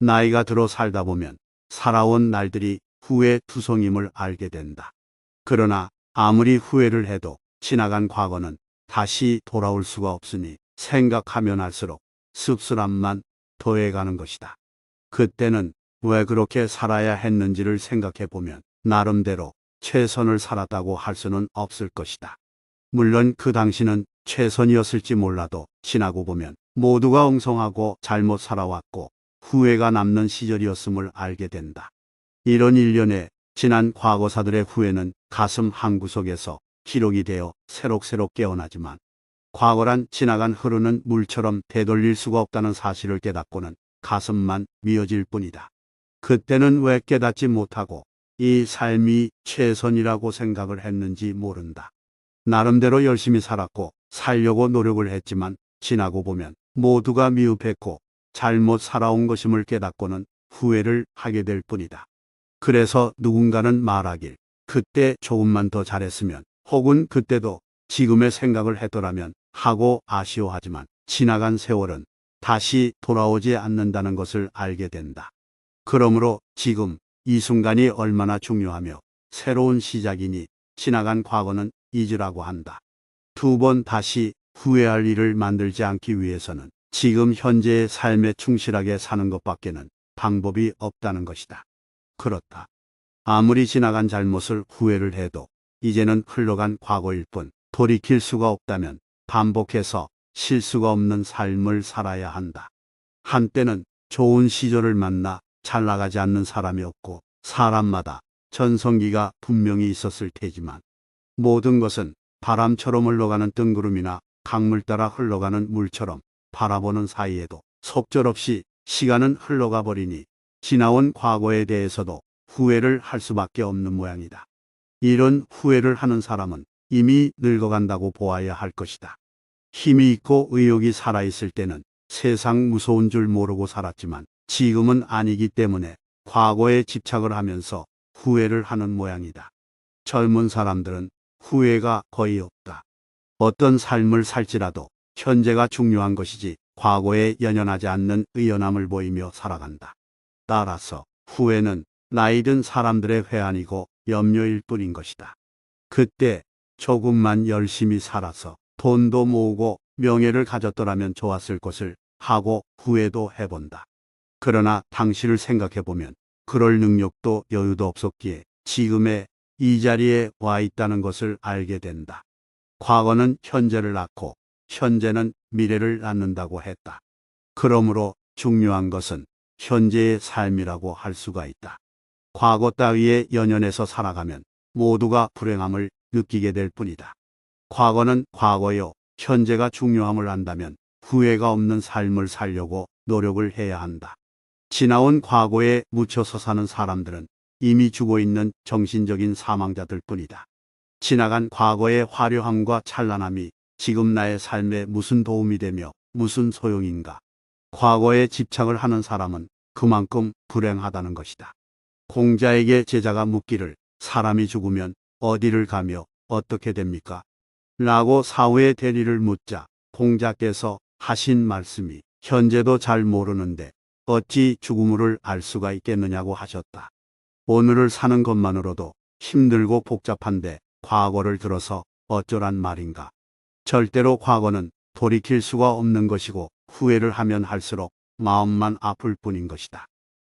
나이가 들어 살다 보면 살아온 날들이 후회 투성임을 알게 된다. 그러나 아무리 후회를 해도 지나간 과거는 다시 돌아올 수가 없으니 생각하면 할수록 씁쓸함만 더해가는 것이다. 그때는 왜 그렇게 살아야 했는지를 생각해 보면 나름대로 최선을 살았다고 할 수는 없을 것이다. 물론 그 당시는 최선이었을지 몰라도 지나고 보면 모두가 엉성하고 잘못 살아왔고 후회가 남는 시절이었음을 알게 된다. 이런 일련의 지난 과거사들의 후회는 가슴 한구석에서 기록이 되어 새록새록 깨어나지만 과거란 지나간 흐르는 물처럼 되돌릴 수가 없다는 사실을 깨닫고는 가슴만 미어질 뿐이다. 그때는 왜 깨닫지 못하고 이 삶이 최선이라고 생각을 했는지 모른다. 나름대로 열심히 살았고 살려고 노력을 했지만 지나고 보면 모두가 미흡했고 잘못 살아온 것임을 깨닫고는 후회를 하게 될 뿐이다. 그래서 누군가는 말하길 그때 조금만 더 잘했으면 혹은 그때도 지금의 생각을 했더라면 하고 아쉬워하지만 지나간 세월은 다시 돌아오지 않는다는 것을 알게 된다. 그러므로 지금 이 순간이 얼마나 중요하며 새로운 시작이니 지나간 과거는 잊으라고 한다. 두 번 다시 후회할 일을 만들지 않기 위해서는 지금 현재의 삶에 충실하게 사는 것밖에는 방법이 없다는 것이다. 그렇다. 아무리 지나간 잘못을 후회를 해도 이제는 흘러간 과거일 뿐 돌이킬 수가 없다면 반복해서 실수가 없는 삶을 살아야 한다. 한때는 좋은 시절을 만나 잘 나가지 않는 사람이 없고 사람마다 전성기가 분명히 있었을 테지만 모든 것은 바람처럼 흘러가는 뜬구름이나 강물 따라 흘러가는 물처럼 바라보는 사이에도 속절없이 시간은 흘러가 버리니 지나온 과거에 대해서도 후회를 할 수밖에 없는 모양이다. 이런 후회를 하는 사람은 이미 늙어간다고 보아야 할 것이다. 힘이 있고 의욕이 살아있을 때는 세상 무서운 줄 모르고 살았지만 지금은 아니기 때문에 과거에 집착을 하면서 후회를 하는 모양이다. 젊은 사람들은 후회가 거의 없다. 어떤 삶을 살지라도 현재가 중요한 것이지 과거에 연연하지 않는 의연함을 보이며 살아간다. 따라서 후회는 나이 든 사람들의 회한이고 염려일 뿐인 것이다. 그때 조금만 열심히 살아서 돈도 모으고 명예를 가졌더라면 좋았을 것을 하고 후회도 해본다. 그러나 당시를 생각해보면 그럴 능력도 여유도 없었기에 지금의 이 자리에 와 있다는 것을 알게 된다. 과거는 현재를 낳고 현재는 미래를 낳는다고 했다. 그러므로 중요한 것은 현재의 삶이라고 할 수가 있다. 과거 따위에 연연해서 살아가면 모두가 불행함을 느끼게 될 뿐이다. 과거는 과거요. 현재가 중요함을 안다면 후회가 없는 삶을 살려고 노력을 해야 한다. 지나온 과거에 묻혀서 사는 사람들은 이미 죽어 있는 정신적인 사망자들 뿐이다. 지나간 과거의 화려함과 찬란함이 지금 나의 삶에 무슨 도움이 되며 무슨 소용인가. 과거에 집착을 하는 사람은 그만큼 불행하다는 것이다. 공자에게 제자가 묻기를 사람이 죽으면 어디를 가며 어떻게 됩니까? 라고 사후의 대리를 묻자 공자께서 하신 말씀이 현재도 잘 모르는데 어찌 죽음을 알 수가 있겠느냐고 하셨다. 오늘을 사는 것만으로도 힘들고 복잡한데 과거를 들어서 어쩌란 말인가. 절대로 과거는 돌이킬 수가 없는 것이고 후회를 하면 할수록 마음만 아플 뿐인 것이다.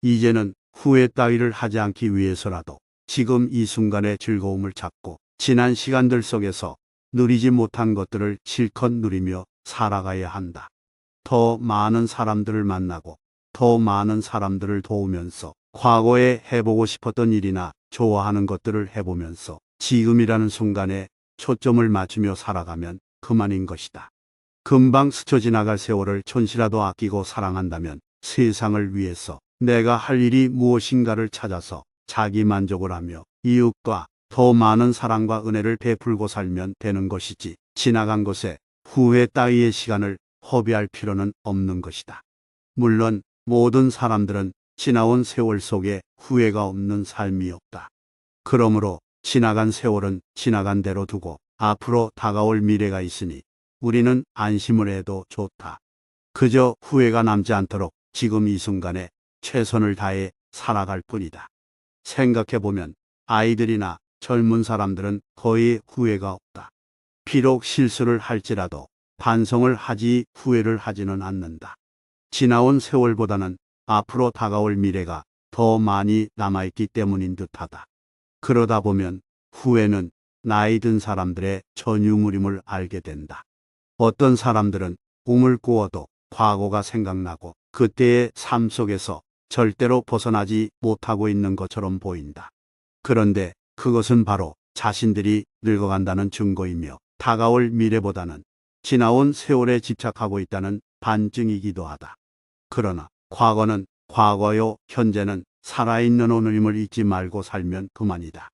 이제는 후회 따위를 하지 않기 위해서라도 지금 이 순간의 즐거움을 찾고 지난 시간들 속에서 누리지 못한 것들을 실컷 누리며 살아가야 한다. 더 많은 사람들을 만나고 더 많은 사람들을 도우면서 과거에 해보고 싶었던 일이나 좋아하는 것들을 해보면서 지금이라는 순간에 초점을 맞추며 살아가면 그만인 것이다. 금방 스쳐 지나갈 세월을 촌시라도 아끼고 사랑한다면 세상을 위해서 내가 할 일이 무엇인가를 찾아서 자기 만족을 하며 이웃과 더 많은 사랑과 은혜를 베풀고 살면 되는 것이지 지나간 것에 후회 따위의 시간을 허비할 필요는 없는 것이다. 물론 모든 사람들은 지나온 세월 속에 후회가 없는 삶이 없다. 그러므로 지나간 세월은 지나간 대로 두고 앞으로 다가올 미래가 있으니 우리는 안심을 해도 좋다. 그저 후회가 남지 않도록 지금 이 순간에 최선을 다해 살아갈 뿐이다. 생각해보면 아이들이나 젊은 사람들은 거의 후회가 없다. 비록 실수를 할지라도 반성을 하지 후회를 하지는 않는다. 지나온 세월보다는 앞으로 다가올 미래가 더 많이 남아있기 때문인 듯하다. 그러다 보면 후회는 나이 든 사람들의 전유물임을 알게 된다. 어떤 사람들은 꿈을 꾸어도 과거가 생각나고 그때의 삶 속에서 절대로 벗어나지 못하고 있는 것처럼 보인다. 그런데 그것은 바로 자신들이 늙어간다는 증거이며 다가올 미래보다는 지나온 세월에 집착하고 있다는 반증이기도 하다. 그러나 과거는 과거요, 현재는 살아있는 오늘임을 잊지 말고 살면 그만이다.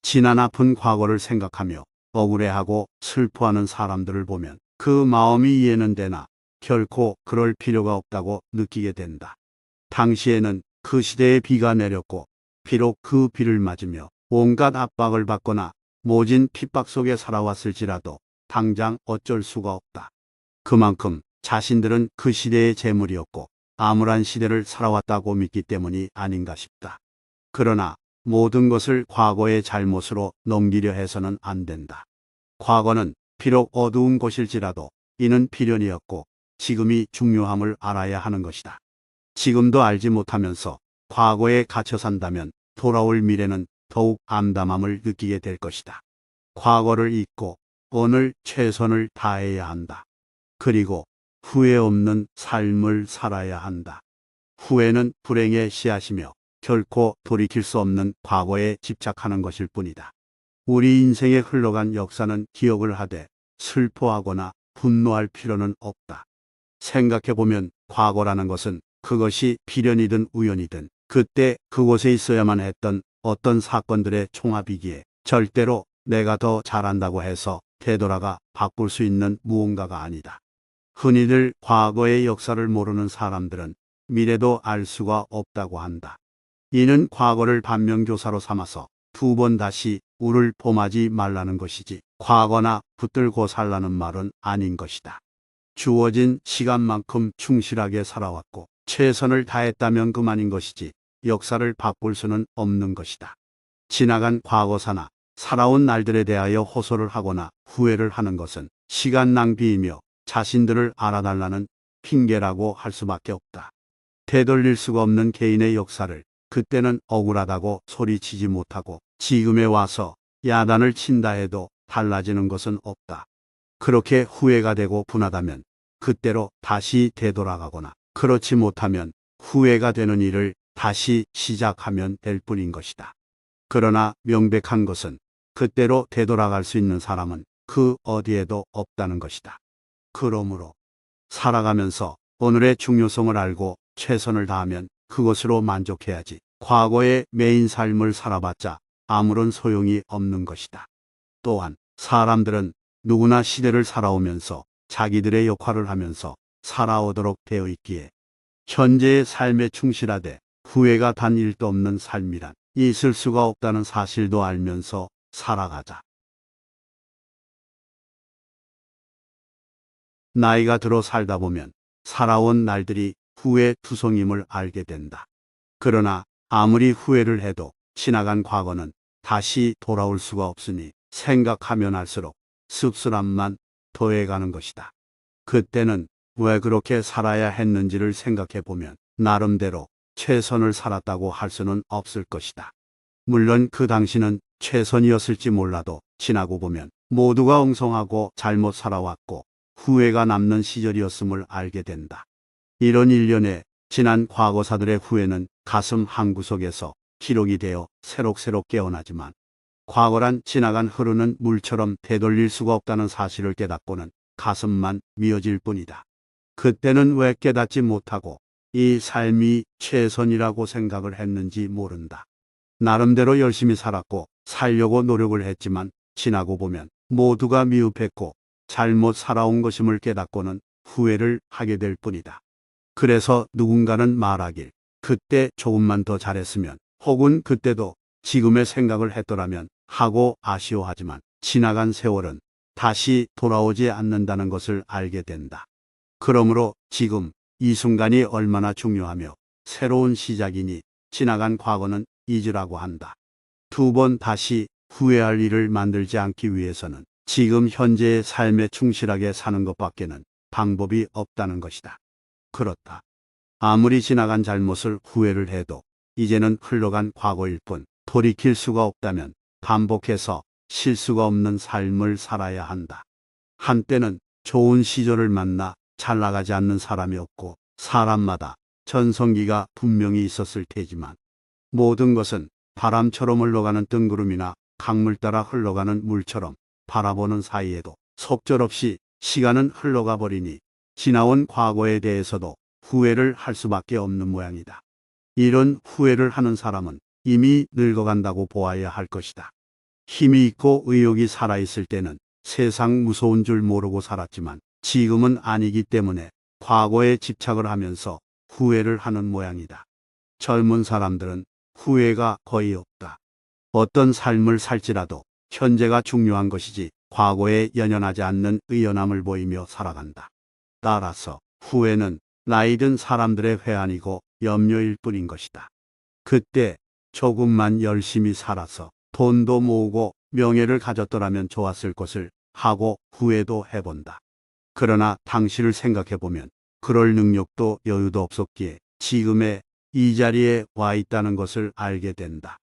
지난 아픈 과거를 생각하며 억울해하고 슬퍼하는 사람들을 보면 그 마음이 이해는 되나 결코 그럴 필요가 없다고 느끼게 된다. 당시에는 그 시대에 비가 내렸고 비록 그 비를 맞으며 온갖 압박을 받거나 모진 핍박 속에 살아왔을지라도 당장 어쩔 수가 없다. 그만큼 자신들은 그 시대의 재물이었고 암울한 시대를 살아왔다고 믿기 때문이 아닌가 싶다. 그러나 모든 것을 과거의 잘못으로 넘기려 해서는 안 된다. 과거는 비록 어두운 곳일지라도 이는 필연이었고 지금이 중요함을 알아야 하는 것이다. 지금도 알지 못하면서 과거에 갇혀 산다면 돌아올 미래는 더욱 암담함을 느끼게 될 것이다. 과거를 잊고 오늘 최선을 다해야 한다. 그리고 후회 없는 삶을 살아야 한다. 후회는 불행의 씨앗이며 결코 돌이킬 수 없는 과거에 집착하는 것일 뿐이다. 우리 인생에 흘러간 역사는 기억을 하되 슬퍼하거나 분노할 필요는 없다. 생각해보면 과거라는 것은 그것이 필연이든 우연이든 그때 그곳에 있어야만 했던 어떤 사건들의 총합이기에 절대로 내가 더 잘한다고 해서 되돌아가 바꿀 수 있는 무언가가 아니다. 흔히들 과거의 역사를 모르는 사람들은 미래도 알 수가 없다고 한다. 이는 과거를 반면교사로 삼아서 두 번 다시 우를 범하지 말라는 것이지 과거나 붙들고 살라는 말은 아닌 것이다. 주어진 시간만큼 충실하게 살아왔고 최선을 다했다면 그만인 것이지 역사를 바꿀 수는 없는 것이다. 지나간 과거사나 살아온 날들에 대하여 호소를 하거나 후회를 하는 것은 시간 낭비이며 자신들을 알아달라는 핑계라고 할 수밖에 없다. 되돌릴 수가 없는 개인의 역사를 그때는 억울하다고 소리치지 못하고 지금에 와서 야단을 친다 해도 달라지는 것은 없다. 그렇게 후회가 되고 분하다면 그때로 다시 되돌아가거나 그렇지 못하면 후회가 되는 일을 다시 시작하면 될 뿐인 것이다. 그러나 명백한 것은 그때로 되돌아갈 수 있는 사람은 그 어디에도 없다는 것이다. 그러므로 살아가면서 오늘의 중요성을 알고 최선을 다하면 그것으로 만족해야지 과거의 매인 삶을 살아봤자 아무런 소용이 없는 것이다. 또한 사람들은 누구나 시대를 살아오면서 자기들의 역할을 하면서 살아오도록 되어 있기에 현재의 삶에 충실하되 후회가 단 일도 없는 삶이란 있을 수가 없다는 사실도 알면서 살아가자. 나이가 들어 살다 보면 살아온 날들이 후회 투성임을 알게 된다. 그러나 아무리 후회를 해도 지나간 과거는 다시 돌아올 수가 없으니 생각하면 할수록 씁쓸함만 더해가는 것이다. 그때는 왜 그렇게 살아야 했는지를 생각해 보면 나름대로 최선을 살았다고 할 수는 없을 것이다. 물론 그 당시는 최선이었을지 몰라도 지나고 보면 모두가 엉성하고 잘못 살아왔고 후회가 남는 시절이었음을 알게 된다. 이런 일련의 지난 과거사들의 후회는 가슴 한구석에서 기록이 되어 새록새록 깨어나지만 과거란 지나간 흐르는 물처럼 되돌릴 수가 없다는 사실을 깨닫고는 가슴만 미어질 뿐이다. 그때는 왜 깨닫지 못하고 이 삶이 최선이라고 생각을 했는지 모른다. 나름대로 열심히 살았고 살려고 노력을 했지만 지나고 보면 모두가 미흡했고 잘못 살아온 것임을 깨닫고는 후회를 하게 될 뿐이다. 그래서 누군가는 말하길 그때 조금만 더 잘했으면 혹은 그때도 지금의 생각을 했더라면 하고 아쉬워하지만 지나간 세월은 다시 돌아오지 않는다는 것을 알게 된다. 그러므로 지금 이 순간이 얼마나 중요하며 새로운 시작이니 지나간 과거는 잊으라고 한다. 두 번 다시 후회할 일을 만들지 않기 위해서는 지금 현재의 삶에 충실하게 사는 것밖에는 방법이 없다는 것이다. 그렇다. 아무리 지나간 잘못을 후회를 해도 이제는 흘러간 과거일 뿐 돌이킬 수가 없다면 반복해서 실수가 없는 삶을 살아야 한다. 한때는 좋은 시절을 만나 잘 나가지 않는 사람이 없고 사람마다 전성기가 분명히 있었을 테지만 모든 것은 바람처럼 흘러가는 뜬구름이나 강물 따라 흘러가는 물처럼 바라보는 사이에도 속절없이 시간은 흘러가 버리니 지나온 과거에 대해서도 후회를 할 수밖에 없는 모양이다. 이런 후회를 하는 사람은 이미 늙어간다고 보아야 할 것이다. 힘이 있고 의욕이 살아있을 때는 세상 무서운 줄 모르고 살았지만 지금은 아니기 때문에 과거에 집착을 하면서 후회를 하는 모양이다. 젊은 사람들은 후회가 거의 없다. 어떤 삶을 살지라도 현재가 중요한 것이지 과거에 연연하지 않는 의연함을 보이며 살아간다. 따라서 후회는 나이 든 사람들의 회한이고 염려일 뿐인 것이다. 그때 조금만 열심히 살아서 돈도 모으고 명예를 가졌더라면 좋았을 것을 하고 후회도 해본다. 그러나 당시를 생각해보면 그럴 능력도 여유도 없었기에 지금의 이 자리에 와 있다는 것을 알게 된다.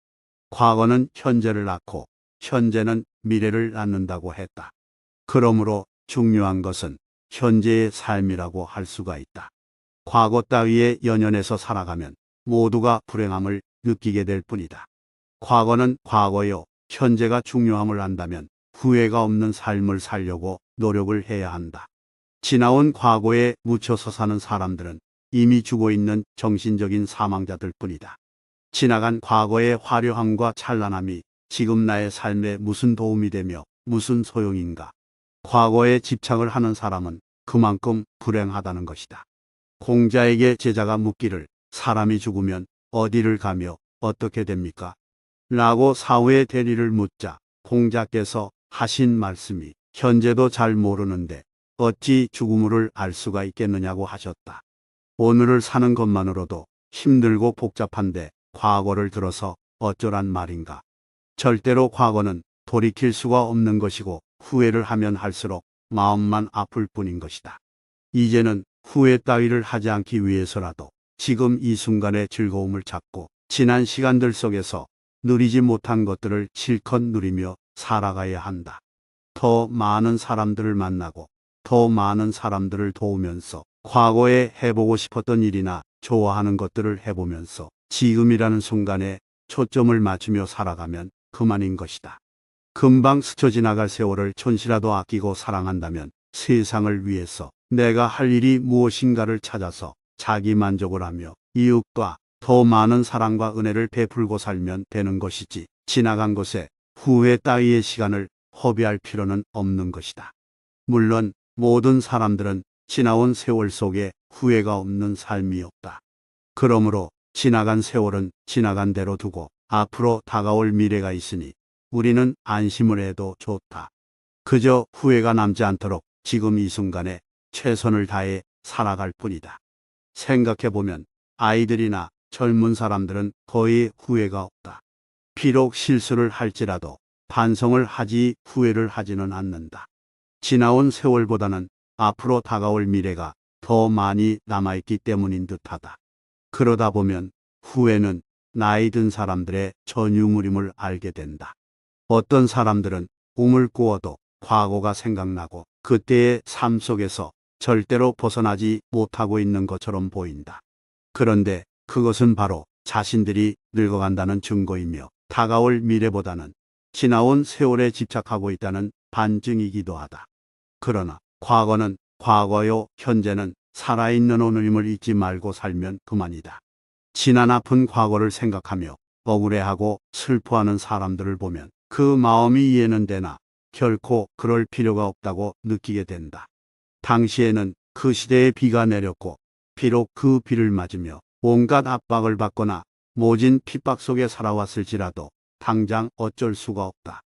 과거는 현재를 낳고 현재는 미래를 낳는다고 했다. 그러므로 중요한 것은 현재의 삶이라고 할 수가 있다. 과거 따위에 연연해서 살아가면 모두가 불행함을 느끼게 될 뿐이다. 과거는 과거요. 현재가 중요함을 안다면 후회가 없는 삶을 살려고 노력을 해야 한다. 지나온 과거에 묻혀서 사는 사람들은 이미 죽어 있는 정신적인 사망자들 뿐이다. 지나간 과거의 화려함과 찬란함이 지금 나의 삶에 무슨 도움이 되며 무슨 소용인가. 과거에 집착을 하는 사람은 그만큼 불행하다는 것이다. 공자에게 제자가 묻기를 사람이 죽으면 어디를 가며 어떻게 됩니까? 라고 사후의 대리를 묻자 공자께서 하신 말씀이 현재도 잘 모르는데 어찌 죽음을 알 수가 있겠느냐고 하셨다. 오늘을 사는 것만으로도 힘들고 복잡한데 과거를 들어서 어쩌란 말인가. 절대로 과거는 돌이킬 수가 없는 것이고 후회를 하면 할수록 마음만 아플 뿐인 것이다. 이제는 후회 따위를 하지 않기 위해서라도 지금 이 순간의 즐거움을 찾고 지난 시간들 속에서 누리지 못한 것들을 실컷 누리며 살아가야 한다. 더 많은 사람들을 만나고 더 많은 사람들을 도우면서 과거에 해보고 싶었던 일이나 좋아하는 것들을 해보면서 지금이라는 순간에 초점을 맞추며 살아가면 그만인 것이다. 금방 스쳐 지나갈 세월을 촌시라도 아끼고 사랑한다면 세상을 위해서 내가 할 일이 무엇인가를 찾아서 자기 만족을 하며 이웃과 더 많은 사랑과 은혜를 베풀고 살면 되는 것이지 지나간 것에 후회 따위의 시간을 허비할 필요는 없는 것이다. 물론 모든 사람들은 지나온 세월 속에 후회가 없는 삶이 없다. 그러므로 지나간 세월은 지나간 대로 두고 앞으로 다가올 미래가 있으니 우리는 안심을 해도 좋다. 그저 후회가 남지 않도록 지금 이 순간에 최선을 다해 살아갈 뿐이다. 생각해보면 아이들이나 젊은 사람들은 거의 후회가 없다. 비록 실수를 할지라도 반성을 하지 후회를 하지는 않는다. 지나온 세월보다는 앞으로 다가올 미래가 더 많이 남아있기 때문인 듯하다. 그러다 보면 후회는 나이 든 사람들의 전유물임을 알게 된다. 어떤 사람들은 꿈을 꾸어도 과거가 생각나고 그때의 삶 속에서 절대로 벗어나지 못하고 있는 것처럼 보인다. 그런데 그것은 바로 자신들이 늙어간다는 증거이며 다가올 미래보다는 지나온 세월에 집착하고 있다는 반증이기도 하다. 그러나 과거는 과거요, 현재는 살아있는 오늘임을 잊지 말고 살면 그만이다. 지난 아픈 과거를 생각하며 억울해하고 슬퍼하는 사람들을 보면 그 마음이 이해는 되나 결코 그럴 필요가 없다고 느끼게 된다. 당시에는 그 시대에 비가 내렸고 비록 그 비를 맞으며 온갖 압박을 받거나 모진 핍박 속에 살아왔을지라도 당장 어쩔 수가 없다.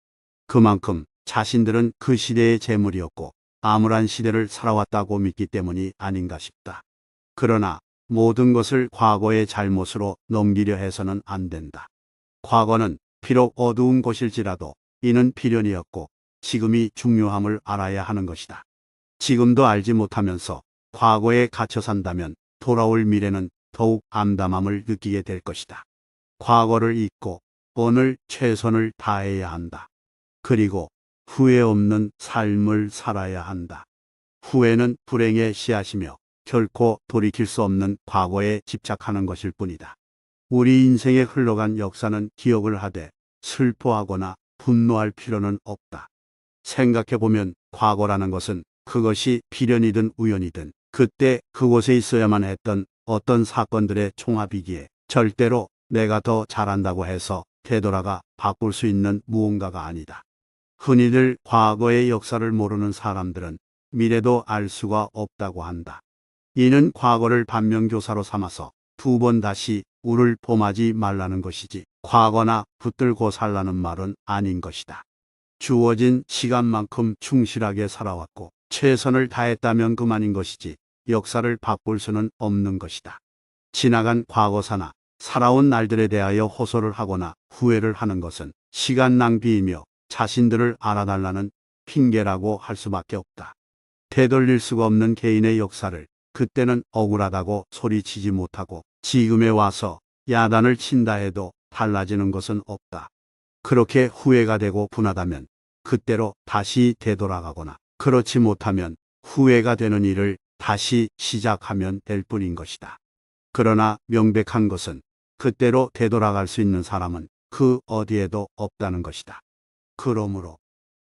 그만큼 자신들은 그 시대의 재물이었고 암울한 시대를 살아왔다고 믿기 때문이 아닌가 싶다. 그러나 모든 것을 과거의 잘못으로 넘기려 해서는 안 된다. 과거는 비록 어두운 곳일지라도 이는 필연이었고 지금이 중요함을 알아야 하는 것이다. 지금도 알지 못하면서 과거에 갇혀 산다면 돌아올 미래는 더욱 암담함을 느끼게 될 것이다. 과거를 잊고 오늘 최선을 다해야 한다. 그리고 후회 없는 삶을 살아야 한다. 후회는 불행의 씨앗이며 결코 돌이킬 수 없는 과거에 집착하는 것일 뿐이다. 우리 인생에 흘러간 역사는 기억을 하되 슬퍼하거나 분노할 필요는 없다. 생각해보면 과거라는 것은 그것이 필연이든 우연이든 그때 그곳에 있어야만 했던 어떤 사건들의 총합이기에 절대로 내가 더 잘한다고 해서 되돌아가 바꿀 수 있는 무언가가 아니다. 흔히들 과거의 역사를 모르는 사람들은 미래도 알 수가 없다고 한다. 이는 과거를 반면교사로 삼아서 두 번 다시 우를 범하지 말라는 것이지 과거나 붙들고 살라는 말은 아닌 것이다. 주어진 시간만큼 충실하게 살아왔고 최선을 다했다면 그만인 것이지 역사를 바꿀 수는 없는 것이다. 지나간 과거사나 살아온 날들에 대하여 호소를 하거나 후회를 하는 것은 시간 낭비이며 자신들을 알아달라는 핑계라고 할 수밖에 없다. 되돌릴 수가 없는 개인의 역사를 그때는 억울하다고 소리치지 못하고 지금에 와서 야단을 친다 해도 달라지는 것은 없다. 그렇게 후회가 되고 분하다면 그때로 다시 되돌아가거나 그렇지 못하면 후회가 되는 일을 다시 시작하면 될 뿐인 것이다. 그러나 명백한 것은 그때로 되돌아갈 수 있는 사람은 그 어디에도 없다는 것이다. 그러므로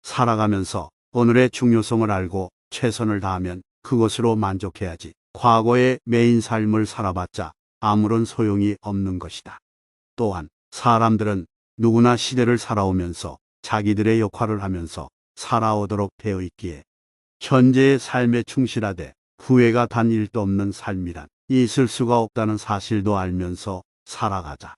살아가면서 오늘의 중요성을 알고 최선을 다하면 그것으로 만족해야지 과거의 매인 삶을 살아봤자 아무런 소용이 없는 것이다. 또한 사람들은 누구나 시대를 살아오면서 자기들의 역할을 하면서 살아오도록 되어 있기에 현재의 삶에 충실하되 후회가 단 일도 없는 삶이란 있을 수가 없다는 사실도 알면서 살아가자.